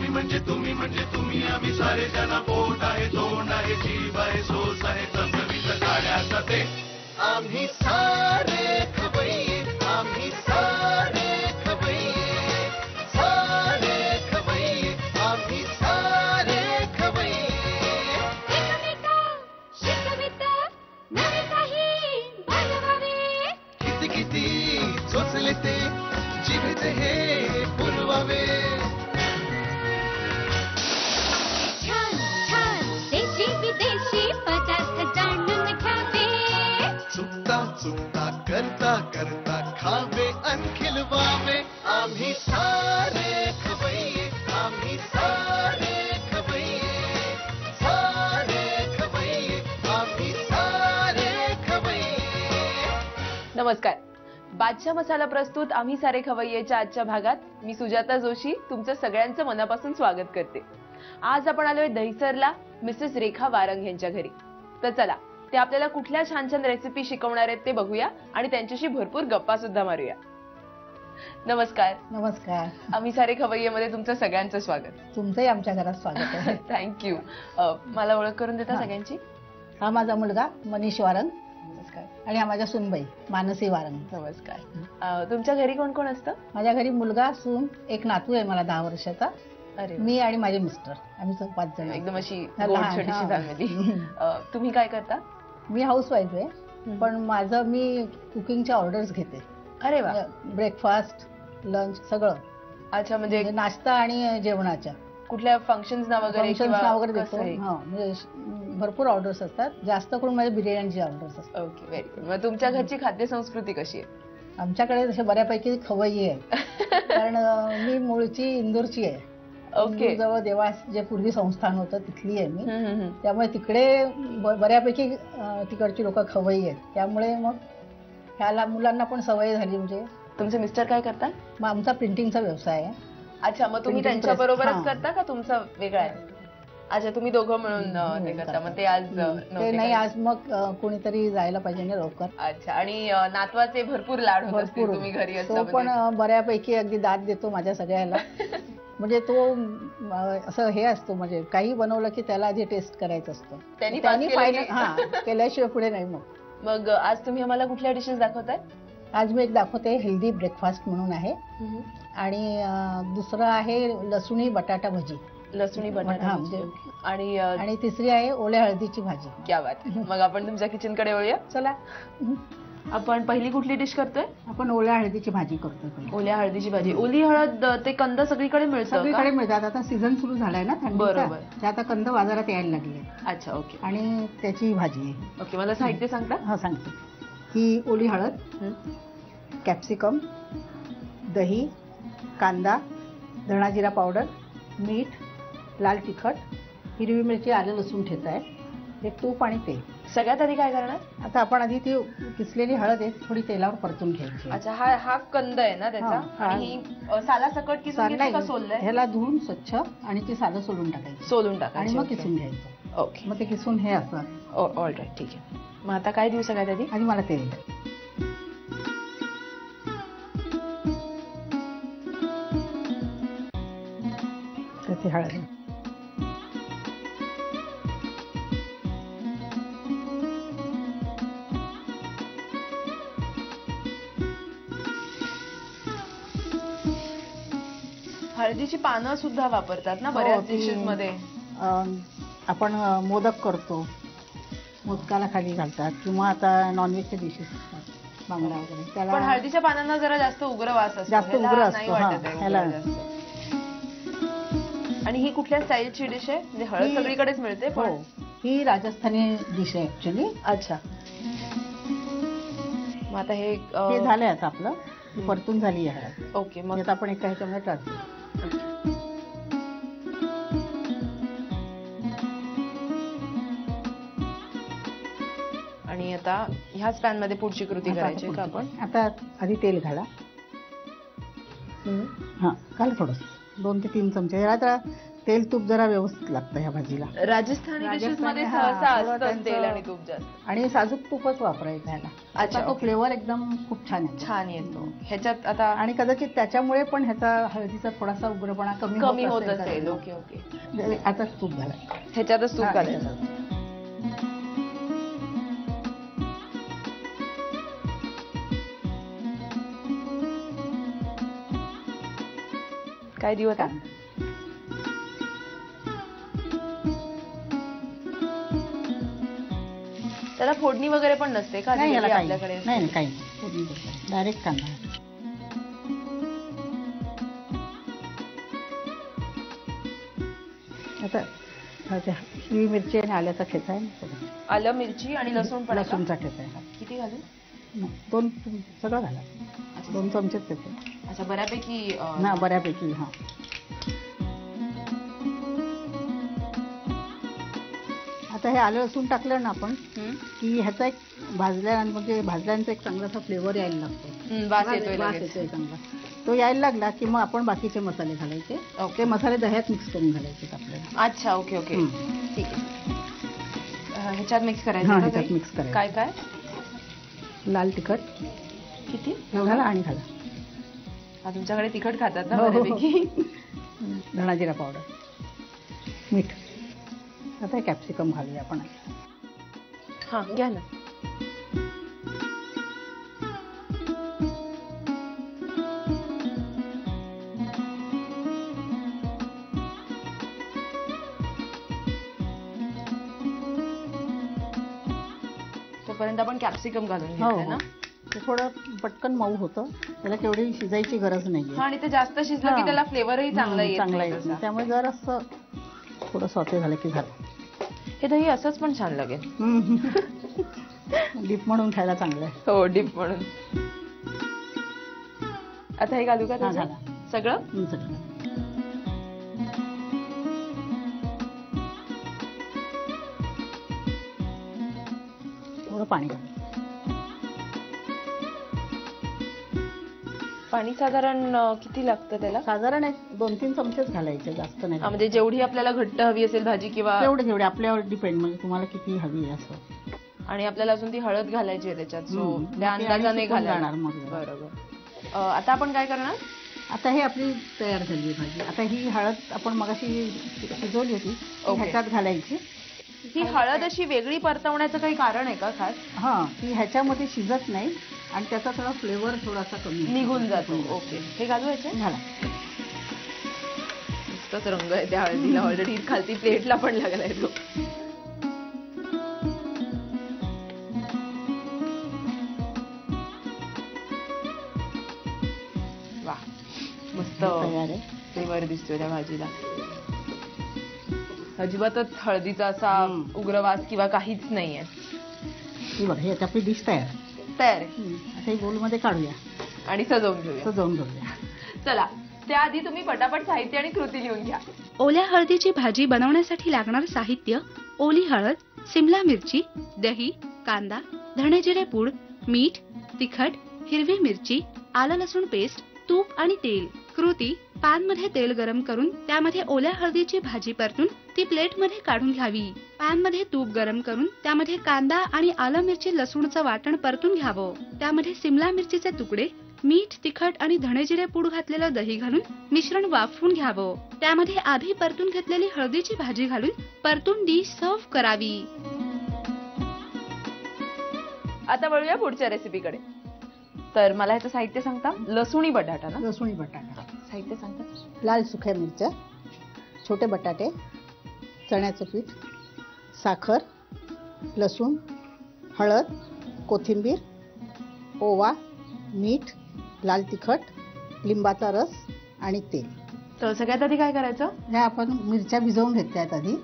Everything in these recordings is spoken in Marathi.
म्हणजे तुम्ही आम्ही सारे जना पोट आहे तोंड आहे जीव आहे सोस आहे चमचमीत गाण्याचा ते आम्ही सारे खवय्ये आम्ही सारे खवय्ये सारे खवय्ये आम्ही सारे खवय्ये एकमेका शिकवित नवे काही बनवावे किती किती चोचले ते जीवित हे बोलवावे छान छान देशी विदेशी पदार्थ जाणून घ्यावे चुकता चुकता करता करता खावे अन खिलवावे आम्ही सारे खवय्ये आम्ही सारे खवय्ये सारे खवय्ये आम्ही सारे खवय्ये. नमस्कार. बादशाह मसाला प्रस्तुत आम्ही सारे खवय्येच्या आजच्या भागात मी सुजाता जोशी तुमचं सगळ्यांचं मनापासून स्वागत करते. आज आपण आलोय दहिसरला मिसेस रेखा वारंग यांच्या घरी. तर चला ते आपल्याला कुठल्या छान छान रेसिपी शिकवणार आहेत ते बघूया आणि त्यांच्याशी भरपूर गप्पा सुद्धा मारूया. नमस्कार. नमस्कार. आम्ही सारे खवय्येमध्ये तुमचं सगळ्यांचं स्वागत. तुमचंही आमच्या घरात स्वागत आहे. थँक्यू. मला ओळख करून देता सगळ्यांची? हा माझा मुलगा मनीष वारंग. नमस्कार. आणि हा माझ्या सूनबाई मानसी वारंग. नमस्कार. तुमच्या घरी कोण कोण असतं? माझ्या घरी मुलगा, सून, एक नातू आहे मला 10 वर्षाचा. अरे मी आणि माझे मिस्टर आम्ही 5 जण. एकदम अशी लहान, छोटीशी हा. फॅमिली. तुम्ही काय करता? मी हाऊसवाईफ आहे पण मी कुकिंगच्या ऑर्डर्स घेते. अरे वा. ब्रेकफास्ट, लंच सगळं. अच्छा. म्हणजे नाश्ता आणि जेवणाच्या कुठल्या फंक्शन्सना वगैरे वगैरे देतो. म्हणजे भरपूर ऑर्डर्स असतात. जास्त करून माझ्या बिर्याणीची ऑर्डर्स असतात. ओके. Very good. मग तुमच्या घरची खाद्य संस्कृती कशी आहे? आमच्याकडे तसे बऱ्यापैकी खवय्ये आहे कारण मी मूळची इंदूरची आहे. ओके. जवळ देवास जे पूर्वी संस्थान होतं तिथली आहे मी. त्यामुळे तिकडे बऱ्यापैकी तिकडची लोक खवय्ये आहेत. त्यामुळे मग ह्याला मुलांना पण सवय झाली. म्हणजे तुमचे मिस्टर काय करतात? मग आमचा प्रिंटिंगचा व्यवसाय आहे. अच्छा. मग तुम्ही Printing त्यांच्या press. बरोबरच हा. करता का तुमचा वेगळा आहे? अच्छा. तुम्ही दोघं मिळून ते करता. मग ते आज ते नव्हते नाही का? आज मग कोणीतरी जायला पाहिजे ना लवकर. अच्छा. आणि नातवाचे भरपूर लाड होत असतील भरपूर. तुम्ही घरी तो पण असता? बऱ्यापैकी अगदी दाद देतो माझ्या सगळ्याला. म्हणजे तो असं हे असतो म्हणजे काही बनवलं की त्याला आधी टेस्ट करायचं असतं. त्यांनी पाहिलं केल्याशिवाय पुढे नाही. मग आज तुम्ही आम्हाला कुठल्या डिशेस दाखवताय? आज मी एक दाखवते हेल्दी ब्रेकफास्ट म्हणून आहे. आणि दुसरं आहे लसुणी बटाटा भजी. लसुणी बटाटा म्हणजे आणि तिसरी आहे ओल्या हळदीची भाजी. क्या बात. मग आपण तुमच्या किचन कडे वळूया. चला. आपण पहिली कुठली डिश करतोय? आपण ओल्या हळदीची भाजी करतोय. ओल्या हळदीची भाजी. ओली हळद ते कंद सगळीकडे मिळतं? सगळीकडे मिळतात. आता सीझन सुरू झालाय ना थंडीचा. बरोबर. ते आता कंद बाजारात यायला लागले. अच्छा. ओके. आणि त्याची भाजी आहे. ओके. मला साहित्य सांगता? हा सांगते. ही ओली हळद, कॅप्सिकम, दही, कांदा, धणा जिरा पावडर, मीठ, लाल तिखट, हिरवी मिरची, आलं लसूण ठेचा आहे, हे तूप आणि तेल. सगळ्यात आधी काय करणार? आता आपण आधी ती किसलेली हळद आहे थोडी तेलावर परतून घ्यायची. अच्छा. हा कंद आहे ना त्याचा? आणि ही साला सकट किसून का सोललंय? ह्याला धुवून स्वच्छ आणि ती सालं सोलून टाकायची. सोलून टाकायची आणि मग किसून घ्यायचं. ओके. मग ते किसून हे असं. All right. ठीक आहे. मग आता काय देऊ सगळ्यात आधी? आणि मला तेल. ते हळद. हळदीची पानं सुद्धा वापरतात ना बऱ्याच डिशेस मध्ये? आपण मोदक करतो, मोदकाला खाली घालतात किंवा आता नॉनव्हेजचे डिशेस असतात बांगडा वगैरे त्याला. पण हळदीच्या पानांना जरा जास्त उग्र वास असतो. जास्त उग्र असतो. नाही वाटत आहे ह्याला जास्त. आणि ही कुठल्या स्टाईलची डिश आहे? म्हणजे हळद सगळीकडेच मिळते पण ही राजस्थानी डिश आहे ऍक्च्युली. अच्छा. मग आता हे झालंय आता आपलं परतून झाली आहे हळद. ओके. मग आता आपण एका ह्याच्यामध्ये टाकतो. आणि आता ह्याच पॅन मध्ये पुढची कृती करायची का आपण? आता आधी तेल घाला. हा घाल थोडंसं 2 ते 3 चमचे. याला तर तेल तूप जरा व्यवस्थित लागतं ह्या भाजीला. राजस्थानी डिशेस मध्ये हा, सहसा थोडं असतं त्यांचं- तेल आणि तूप जास्त. आणि साजूक तूपच वापरायचं ह्याला. अच्छा, त्याचा तो ओके. फ्लेवर एकदम खूप छान येतो. छान येतो ह्याच्यात. आता आणि कदाचित त्याच्यामुळे पण ह्याचा हळदीचा थोडासा उग्रपणा कमी होत असेल असेल. कदाचित. Okay okay. आता तूप घालायचं. ह्याच्यातच तूप हा, घालायचं. ह्याच्यातच. काय देऊ आता? कांदा. त्याला फोडणी वगैरे पण नसते का? नाही, याला जी काही आपल्याकडे नाही. नाही, काही डायरेक्ट कांदा. आता हिरवी मिरची आणि आल्याचा ठेचा आहे ना, आलं मिरची आणि लसूण पण आहे का? लसूणचा ठेचा आहे. किती घालू? दोन सगळं घाला. 2 चमचेच ठेचा. अच्छा, बऱ्यापैकी ना बऱ्यापैकी. हा, आता हे आलं लसूण टाकलं ना आपण की ह्याचा एक भाजल्यानंतर एक चांगलासा फ्लेवर यायला लागतो. वास येतोय वास लगेच. येतोय चांगला. तो यायला लागला की मग आपण बाकीचे मसाले घालायचे. ओके. ते मसाले दह्यात मिक्स करून घालायचे आपल्याला. अच्छा, ओके ओके. ठीक आहे. ह्याच्यात मिक्स करायचं हा, का ह्याच्यात काही? मिक्स करायचं. काय काय? लाल तिखट किती घाला आणि घाला. हा, तुमच्याकडे तिखट खातात ना हो, हो, हो. बऱ्यापैकी. धणा जिरा पावडर, मीठ. आता हे कॅप्सिकम घालूया आपण. हा, घ्या ना. तोपर्यंत आपण कॅप्सिकम घालून हो, घेतलं हो. ना. ते थोडं पटकन मऊ होतं. त्याला केवढी शिजायची गरज नाहीये. हा, आणि ते जास्त शिजलं की हा. त्याला फ्लेवरही चांगला येत चांगला नाही येत तसा. नाही. त्यामुळे जर असं थोडं सॉते झालं की झालं. हे दही असंच पण छान लागेल. डीप म्हणून खायला चांगलं आहे. हो, डीप म्हणून. आता हे घालू का हा, त्याच्यात? घाला. सगळं? सगळं. थोडं पाणी घाला. पाणी साधारण किती लागतं त्याला? साधारण 2-3 चमचेच घालायचे, जास्त नाही. हा, म्हणजे जेवढी आपल्याला घट्ट हवी असेल भाजी किंवा तेवढे आपल्यावर डिपेंड, म्हणजे तुम्हाला किती हवी आहे असं. आणि आपल्याला अजून ती हळद घालायची आहे त्याच्यात, सो हम्म. त्या मग ते अंदाजाने आणि सुकून घालायला. जाणार मग जरा. बरोबर. आता आपण काय करणार? आता हे आपली तयार झाली भाजी. आता ही हळद आपण मगाशी शिजवली होती ती ओके. ह्याच्यात घालायची. ही हळद अशी वेगळी परतवण्याचं काही कारण आहे का खास? हा, ती ह्याच्यामध्ये शिजत नाही आणि त्याचा थोडा फ्लेवर थोडासा कमी होतो. निघून जातो. ओके. हे घालू याच्यात? घाला. मस्तच रंग आहे त्या हळदीला. ऑलरेडी खालती प्लेटला पण लागलाय तो. वा, मस्त तयार आहे. फ्लेवर दिसतोय त्या भाजीला. अजिबातच हळदीचा असा उग्रवास किंवा काहीच नाहीये. ही बघा, ही आता आपली डिश तयार आहे. तयार आहे. आता ही बोलमध्ये काढूया, आणि सजवून घेऊया. सजवून घेऊया. चला, त्याआधी तुम्ही पटापट साहित्य आणि कृती लिहून घ्या. ओल्या हळदीची भाजी बनवण्यासाठी लागणार साहित्य: ओली हळद, सिमला मिरची, दही, कांदा, धणे जिरे पूड, मीठ, तिखट, हिरवी मिरची, आलं लसूण पेस्ट, तूप आणि तेल. कृती: पॅन मध्ये तेल गरम करून त्यामध्ये ओल्या हळदीची भाजी परतून ती प्लेट मध्ये काढून घ्यावी. पॅन मध्ये तूप गरम करून त्यामध्ये कांदा आणि आलं मिरची लसूणचं वाटण परतून घ्यावं. त्यामध्ये सिमला मिरचीचे तुकडे, मीठ, तिखट आणि धणेजिरे पूड घातलेलं दही घालून मिश्रण वाफवून घ्यावं. त्यामध्ये आधी परतून घेतलेली हळदीची भाजी घालून परतून डिश सर्व्ह करावी. आता वळूया पुढच्या रेसिपीकडे. तर मला ह्याचं साहित्य सांगता? लसूणी बटाटा ना? लसूणी बटाटा, साहित्य सांगता? लाल सुक्या मिरच्या, छोटे बटाटे, चण्याचं पीठ, साखर, लसूण, हळद, कोथिंबीर, ओवा, मीठ, लाल तिखट, लिंबाचा रस आणि तेल. तर सगळ्यात आधी काय करायचं? ह्या आपण मिरच्या भिजवून घेतल्यात आधी.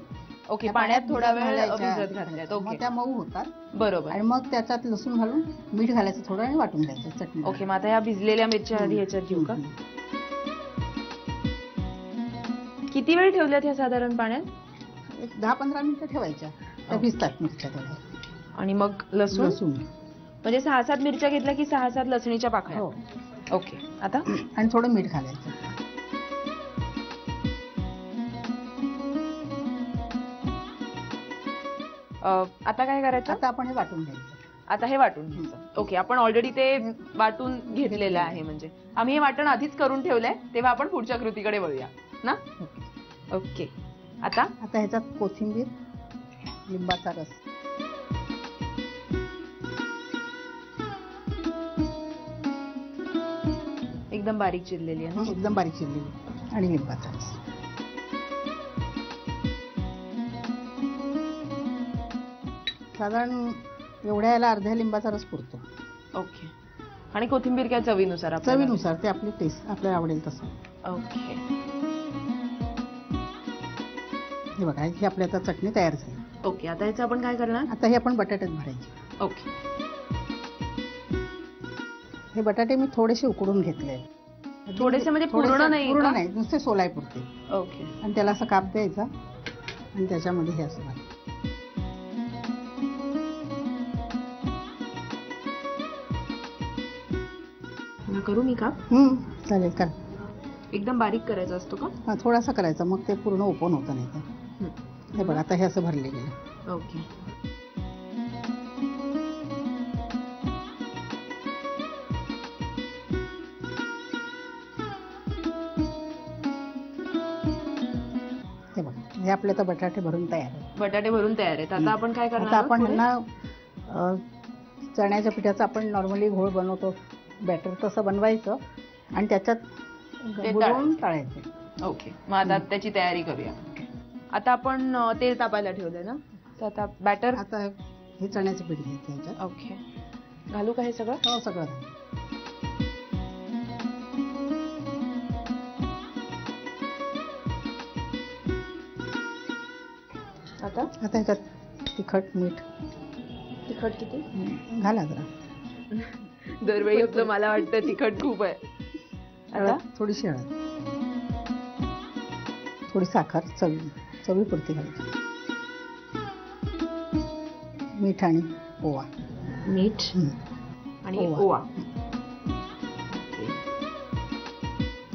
ओके, त्या पाण्यात थोडा वेळ घालायच्या. भिजत घातल्यात. मग ओके, त्या मऊ होतात. बरोबर. आणि मग त्याच्यात लसूण घालून मीठ घालायचं थोडं आणि वाटून घ्यायचं चटणी. ओके, मग आता ह्या भिजलेल्या मिरच्या आधी ह्याच्यात घेऊ का? किती वेळ ठेवल्यात ह्या साधारण पाण्यात? एक 10-15 मिनिटं ठेवायच्या. त्या भिजतात मिरच्या थोड्या. आणि मग लसूण? लसूण म्हणजे 6-7 मिरच्या घेतल्या की 6-7 लसणीच्या पाकळ्या. हो. ओके, आता आणि थोडं मीठ घालायचं. आता काय करायचं? आता आपण हे वाटून घ्यायचं. आता हे वाटून घ्यायचं. ओके, आपण ऑलरेडी ते वाटून घेतलेलं आहे. म्हणजे आम्ही हे वाटण आधीच करून ठेवलंय, तेव्हा आपण पुढच्या कृतीकडे वळूया ना. ओके, आता आता ह्याच्यात कोथिंबीर, लिंबाचा रस, एकदम बारीक चिरलेली आहे ना. एकदम बारीक चिरलेली, आणि लिंबाचा रस. साधारण एवढ्या याला अर्ध्या लिंबाचा रस पुरतो. ओके, आणि कोथिंबीर काय चवीनुसार आपल्याला? चवीनुसार, ते आपली टेस्ट आपल्याला आवडेल तसं. ओके, हे बघा, ही आपली आता चटणी तयार झाली. ओके, आता याचं आपण काय करणार? आता हे आपण बटाट्यात भरायचे. ओके, हे बटाटे मी थोडेसे उकडून घेतले. थोडेसे म्हणजे पूर्ण नाही पूर्ण का? नाही, नुसते सोलाय पुरते. ओके, आणि त्याला असं काप द्यायचा, आणि त्याच्यामध्ये हे असं घालायचं. करू मी का? चालेल, कर. एकदम बारीक करायचा असतो का? हा, थोडासा करायचा, मग ते पूर्ण ओपन होतं नाही तर. हे बघा, आता हे असं भरले गेलं. ओके, हे बघा, हे आपले तर बटाटे भरून तयार आहे. बटाटे भरून तयार आहेत. आता आपण काय करणार? आता आपण पुढे? ह्यांना चण्याच्या पिठाचा आपण नॉर्मली घोळ बनवतो, बॅटर तसं बनवायचं, आणि त्याच्यात बुडवून तळायचे. ओके, मग आता त्याची तयारी करूया. आता आपण तेल तापायला ठेवलंय ना, तर आता बॅटर. आता हे चण्याचे पीठ घ्यायचं ह्याच्यात. ओके, घालू का हे सगळं? हो, सगळं घाल. आता आता ह्याच्यात तिखट, मीठ. तिखट किती घाला जरा. दरवेळी आपलं मला वाटतं तिखट खूप आहे. आता हळद, थोडीशी हळद, थोडी साखर, चवीपुरती घालायची. मीठ आणि ओवा. मीठ आणि ओवा. ओवा.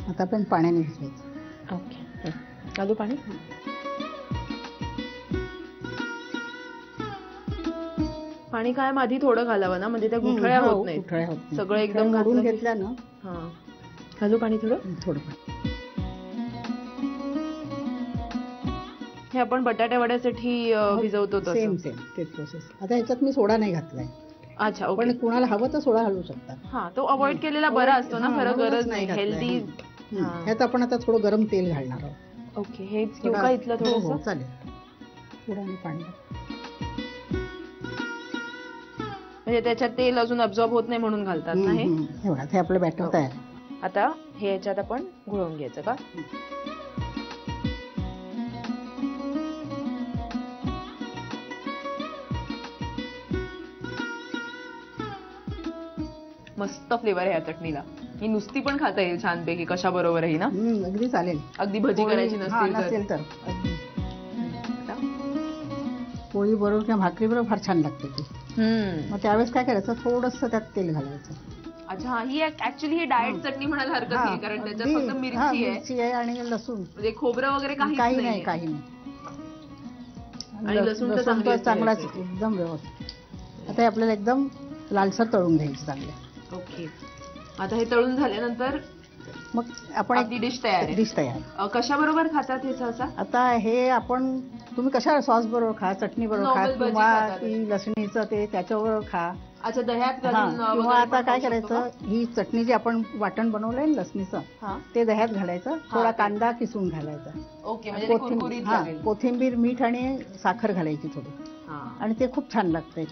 आता आपण पाण्याने भिजवायचं. ओके, घालू पाणी? पाणी काय आधी थोडं घालावं ना, म्हणजे त्या गुठळ्या होत नाहीत. गुठळ्या होत नाही. सगळं एकदम घालून घातलं की- घेतल्या ना. हा, घालू पाणी थोडं? थोडं पाणी. हे आपण बटाट्या वड्यासाठी भिजवतो सेम तसं. तेच प्रोसेस. आता ह्याच्यात मी सोडा नाही घातलाय, अच्छा, पण ओके. कुणाला हवं तर सोडा घालू शकतात. हा, तो अवॉइड केलेला बरा असतो ना, खरं गरज नाही. हेल्दी. ह्यात आपण आता थोडं गरम तेल घालणार आहोत. ओके, हेच घेऊ का इथलं हो, हो, थोडंसं? चालेल. थोडं आणि पाणी. म्हणजे त्याच्यात तेल अजून अब्झॉर्ब होत नाही म्हणून घालतात ना हे. हे बघा, हे आपलं बॅटर तयार आहे. आता हे याच्यात आपण घोळवून घ्यायचं का? मस्त फ्लेवर आहे या चटणीला. ही नुसती पण खाता येईल छानपैकी, कशा बरोबरही ना. अगदी चालेल. अगदी भजी करायची नसेल तर पोळी बरोबर किंवा भाकरी बरोबर फार छान लागते ती. मग त्यावेळेस काय करायचं, थोडंसं त्यात तेल घालायचं. अच्छा, ही ऍक्च्युली ही डाएट चटणी म्हणायला हरकत नाही, कारण त्याच्यात फक्त मिरची आहे आणि लसूण. म्हणजे खोबरं वगैरे काही नाही, काही नाही. आणि लसूण तर तर चांगलाच, चांगली एकदम व्यवस्थित. आता हे आपल्याला एकदम लालसर तळून घ्यायचे चांगले. ओके, आता हे तळून झाल्यानंतर मग आपण आपली डिश तयार आहे. डिश तयार. कशा बरोबर खातात हे सहसा? आता हे आपण, तुम्ही कशा सॉस बरोबर खा, चटणी बरोबर खा, Normal भजी किंवा खातात. ती लसणीचं ते त्याच्याबरोबर खा. अच्छा, दह्यात हा, घालून किंवा वगैरे आता पण काय खाऊ शकतो का? करायचं, ही चटणी जी आपण वाटण बनवलंय ना लसणीचं, हा, ते दह्यात घालायचं. थोडा ते. कांदा किसून घालायचा. ओके, म्हणजे ते कुरकुरीत लागेल. कोथिंबीर, मीठ आणि साखर घालायची थोडी, हा. आणि ते खूप छान लागतंय.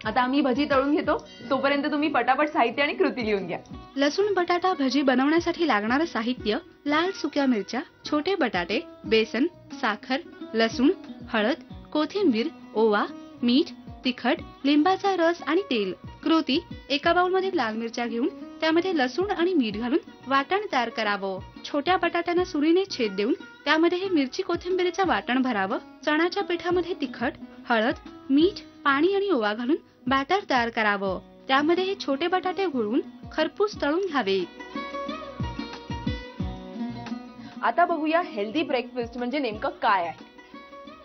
आता आम्ही भजी तळून घेतो, तोपर्यंत तुम्ही पटापट साहित्य आणि कृती लिहून घ्या. लसूण बटाटा भजी बनवण्यासाठी लागणारं साहित्य: लाल सुक्या मिरच्या, छोटे बटाटे, बेसन, साखर, लसूण, हळद, कोथिंबीर, ओवा, मीठ, तिखट, लिंबाचा रस आणि तेल. कृती: एका बाउलमध्ये लाल मिरच्या घेऊन त्यामध्ये लसूण आणि मीठ घालून वाटण तयार करावं. छोट्या बटाट्यांना सुरीने छेद देऊन त्यामध्ये हे मिरची कोथिंबीरीचं वाटण भरावं. चण्याच्या पिठामध्ये तिखट, हळद, मीठ, पाणी आणि ओवा घालून बॅटर तयार करावं. त्यामध्ये हे छोटे बटाटे घोळून खरपूस तळून घ्यावे. आता बघूया हेल्दी ब्रेकफास्ट म्हणजे नेमकं काय आहे.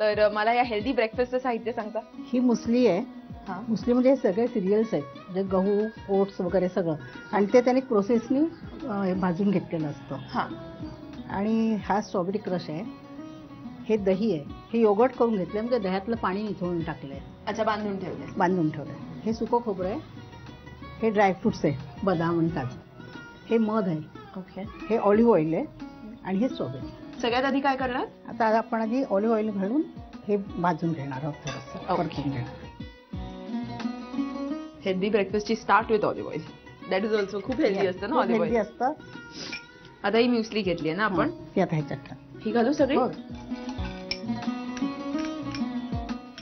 तर मला या हेल्दी ब्रेकफास्टचं साहित्य सांगता? ही मुसली आहे. हा. मुसली म्हणजे हे सगळे सिरियल्स आहेत, म्हणजे गहू, ओट्स वगैरे सगळं, आणि ते त्याने प्रोसेसनी भाजून घेतलेलं असतं. हा. आणि हा स्ट्रॉबेरी क्रश आहे. हे दही आहे, हे योगर्ट करून घेतलं, म्हणजे दह्यातलं पाणी निथळून टाकलंय, अच्छा, बांधून ठेवलंय. बांधून ठेवलंय. हे सुकं खोबरं आहे. हे ड्रायफ्रुट्स आहे, बदाम आणि काजू. हे मध आहे. ओके. हे ऑलिव्ह ऑइल आहे. आणि हे स्ट्रॉबेरी. सगळ्यात आधी काय करणार? आता आपण आधी ऑलिव्ह ऑइल घालून हे भाजून घेणार आहोत, थोडंसं Okay. परतून घेणार. हेल्दी ब्रेकफास्टची start with olive oil. That is also खूप हेल्दी असतं ना ऑलिव्ह हेल्दी ऑइल. असतं. आता ही म्युसली घेतली आहे ना आपण, ती आता ह्याच्यात टाक. ही घालू सगळी? हो.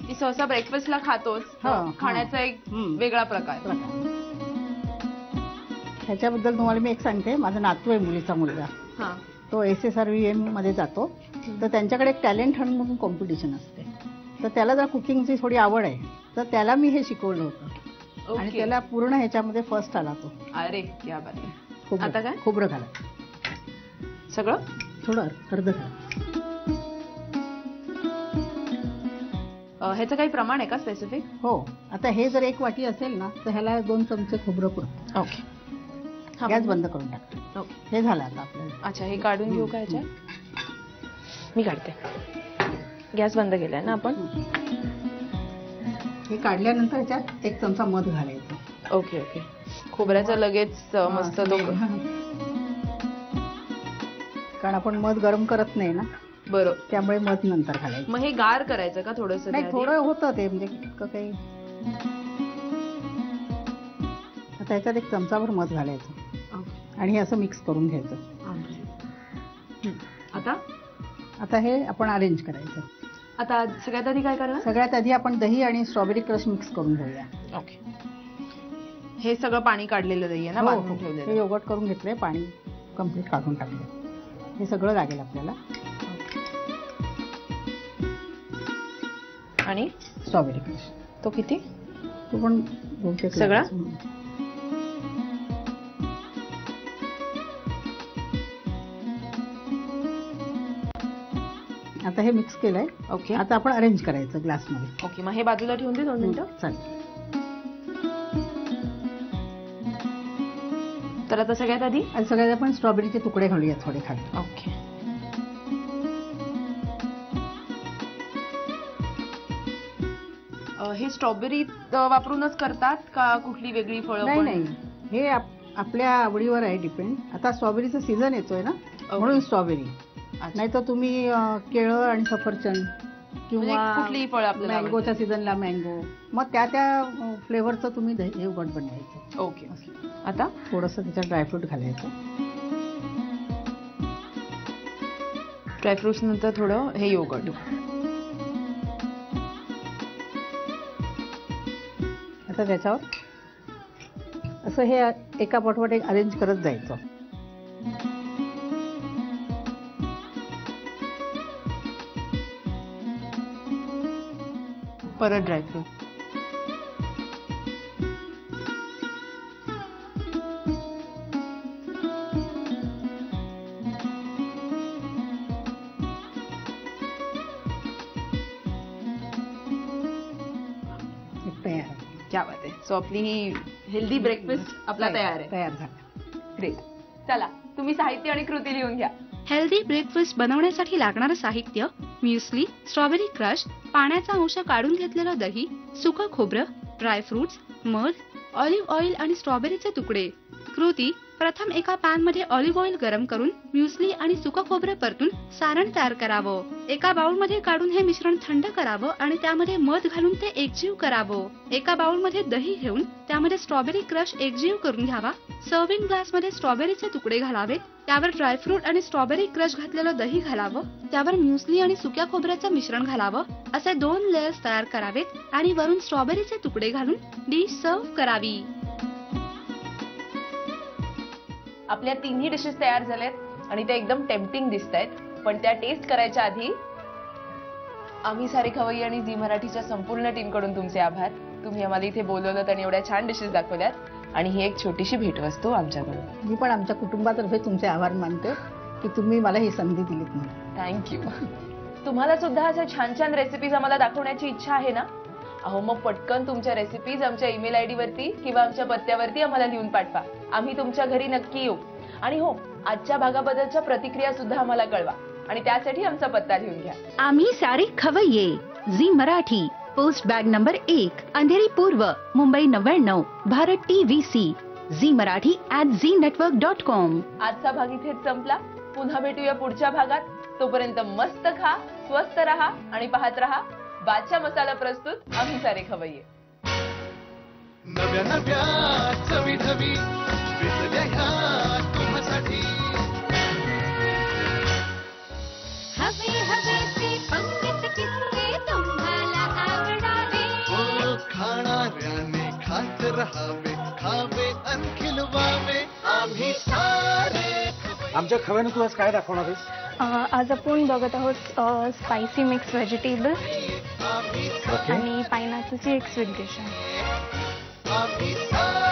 ती सहसा ब्रेकफास्टला खातोच, हा, खाण्याचा एक हम्म. वेगळा प्रकार. ह्याच्याबद्दल तुम्हाला मी एक सांगते. माझा नातू आहे, मुलीचा मुलगा. हा. तो SSRVM मध्ये जातो. तर त्यांच्याकडे एक टॅलेंट हंट म्हणून कॉम्पिटिशन असते. तर त्याला जर कुकिंगची थोडी आवड आहे, तर त्याला मी हे शिकवलं होतं. आणि ओके. त्याला पूर्ण ह्याच्यामध्ये फर्स्ट आला तो. अरे क्या बात आहे. खोबरं. आता काय? खोबरं घाला, सगळं थोडं अर्ध घाला. ह्याचं काही प्रमाण आहे का स्पेसिफिक? हो. आता हे जर 1 वाटी असेल ना, तर ह्याला 2 चमचे खोबरं पुरतं. ओके. गॅस बंद करून टाक. ओके. हे झालं आता आपल्याला. अच्छा, हे काढून घेऊ का ह्याच्यात? मी काढते. गॅस बंद केलाय ना आपण? हे काढल्यानंतर ह्याच्यात 1 चमचा मध घालायचं. Okay okay. खोबऱ्याचं लगेच मस्त तो. कारण आपण मध गरम करत नाही ना, बरोबर. त्यामुळे मध नंतर घालायचं. मग हे गार करायचं का थोडंसं? नाही, थोडं होतं ते, म्हणजे इतकं काही. आता ह्याच्यात 1 चमचाभर मध घालायचं आणि हे असं मिक्स करून घ्यायचं. आता हे आपण अरेंज करायचं. आता सगळ्यात आधी काय करणार? सगळ्यात आधी आपण दही आणि स्ट्रॉबेरी क्रश मिक्स करून घेऊया. ओके. हे सगळं पाणी काढलेलं दही आहे ना, हो, बांधून हो. हे ठेवलेलं? योगर्ट करून घेतलंय, पाणी कम्प्लीट काढून टाकलं. हे सगळं लागेल आपल्याला. आणि स्ट्रॉबेरी क्रश तो किती? तो पण बहुतेक सगळा? लागेल. आता हे मिक्स केलंय. ओके. आता आपण अरेंज करायचं ग्लासमध्ये. ओके, मग हे बाजूला ठेवून दे 2 मिनिटं. चालेल. तर आता सगळ्यात आधी आणि सगळ्यात आपण स्ट्रॉबेरीचे तुकडे घालूया थोडे खाली. ओके. हे स्ट्रॉबेरी वापरूनच करतात का कुठली वेगळी फळं? नाही पण? नाही, हे आपल्या आवडीवर आहे, डिपेंड. आता स्ट्रॉबेरीचा सीझन येतोय ना, म्हणून स्ट्रॉबेरी. नाही तर तुम्ही केळं आणि सफरचंद म्हणजे किंवा कुठलीही फळं आपल्याला मँगोच्या सीझनला मँगो, मग त्या फ्लेवरचं तुम्ही योगर्ट बनवायचं. ओके. आता थोडंसं त्याच्यात ड्रायफ्रूट घालायचं. ड्रायफ्रुट्स नंतर थोडं हे योगर्ट. आता त्याच्यावर असं हे एका पाठोपाठ एक अरेंज करत जायचं. परत ड्रायफ्रूट. तयार आहे. क्या बात आहे. सो आपली ही हेल्दी ब्रेकफास्ट आपला तयार आहे. तयार झाला. ग्रेट. चला, तुम्ही साहित्य आणि कृती लिहून घ्या. हेल्दी ब्रेकफास्ट बनवण्यासाठी लागणारं साहित्य: म्युस्ली, स्ट्रॉबेरी क्रश, पाण्याचा अंश काढून घेतलेलं दही, सुकं खोबरं, ड्रायफ्रुट्स, मध, ऑलिव्ह ऑइल आणि स्ट्रॉबेरीचे तुकडे. कृती: प्रथम एका पॅन मध्ये ऑलिव्ह ऑइल गरम करून म्युस्ली आणि सुकं खोबरं परतून सारण तयार करावं. एका बाउल मध्ये काढून हे मिश्रण थंड करावं आणि त्यामध्ये मध घालून ते एकजीव करावं. एका बाउल मध्ये दही घेऊन त्यामध्ये स्ट्रॉबेरी क्रश एकजीव करून घ्यावा. सर्विंग ग्लास मध्ये स्ट्रॉबेरीचे तुकडे घालावेत. त्यावर ड्रायफ्रूट आणि स्ट्रॉबेरी क्रश घातलेलं दही घालावं. त्यावर म्युस्ली आणि सुक्या खोबऱ्याचं मिश्रण घालावं. असे 2 लेयर्स तयार करावेत आणि वरून स्ट्रॉबेरीचे तुकडे घालून डिश सर्व्ह करावी. आपल्या 3ही डिशेस तयार झाल्यात आणि त्या एकदम टेम्पटिंग दिसतायत. पण त्या टेस्ट करायच्या आधी आम्ही सारे खवय्ये आणि झी मराठीच्या संपूर्ण टीमकडून तुमचे आभार. तुम्ही आम्हाला इथे बोलवलं आणि एवढ्या छान डिशेस दाखवल्यात. आणि ही एक छोटीशी भेटवस्तू आमच्याकडून. मी पण आमच्या कुटुंबातर्फे तुमचे आभार मानते की तुम्ही मला ही संधी दिलीत म्हणून. थँक्यू. तुम्हाला सुद्धा अशा छान छान रेसिपीज आम्हाला दाखवण्याची इच्छा आहे ना? अहो मग पटकन तुमच्या रेसिपीज आमच्या ईमेल आयडी वरती किंवा आमच्या पत्त्यावरती आम्हाला लिहून पाठवा. आम्ही तुमच्या घरी नक्की येऊ. आणि हो, आजच्या भागाबद्दलच्या प्रतिक्रिया सुद्धा आम्हाला कळवा आणि त्यासाठी आमचा पत्ता लिहून घ्या. आम्ही सारे खवय्ये, Zee Marathi, post bag number 1, Andheri पूर्व, मुंबई 99, भारत TVC, झी मराठी @ZeeNetwork.com. आजचा भाग इथेच संपला. पुन्हा भेटूया पुढच्या भागात. तोपर्यंत मस्त खा, स्वस्त रहा आणि पाहत रहा बादशाह मसाला प्रस्तुत आम्ही सारे खवय्ये. नव्या नव्या चवी ढवी विसरल्या ह्या तुम्हासाठी. हवे हवेचे पंगत किस्से तुम्हाला आवडावे. हो, खाणाऱ्याने खात रहावे, खावे अन खिलवावे. आम्ही सारे आमच्या खव्यानं तू आज काय दाखवणार आहेस? आज आपण बघत आहोत स्पायसी मिक्स व्हेजिटेबल आम्ही आणि पायनॅपलची एक स्वीट डिश आहे. आम्ही सारे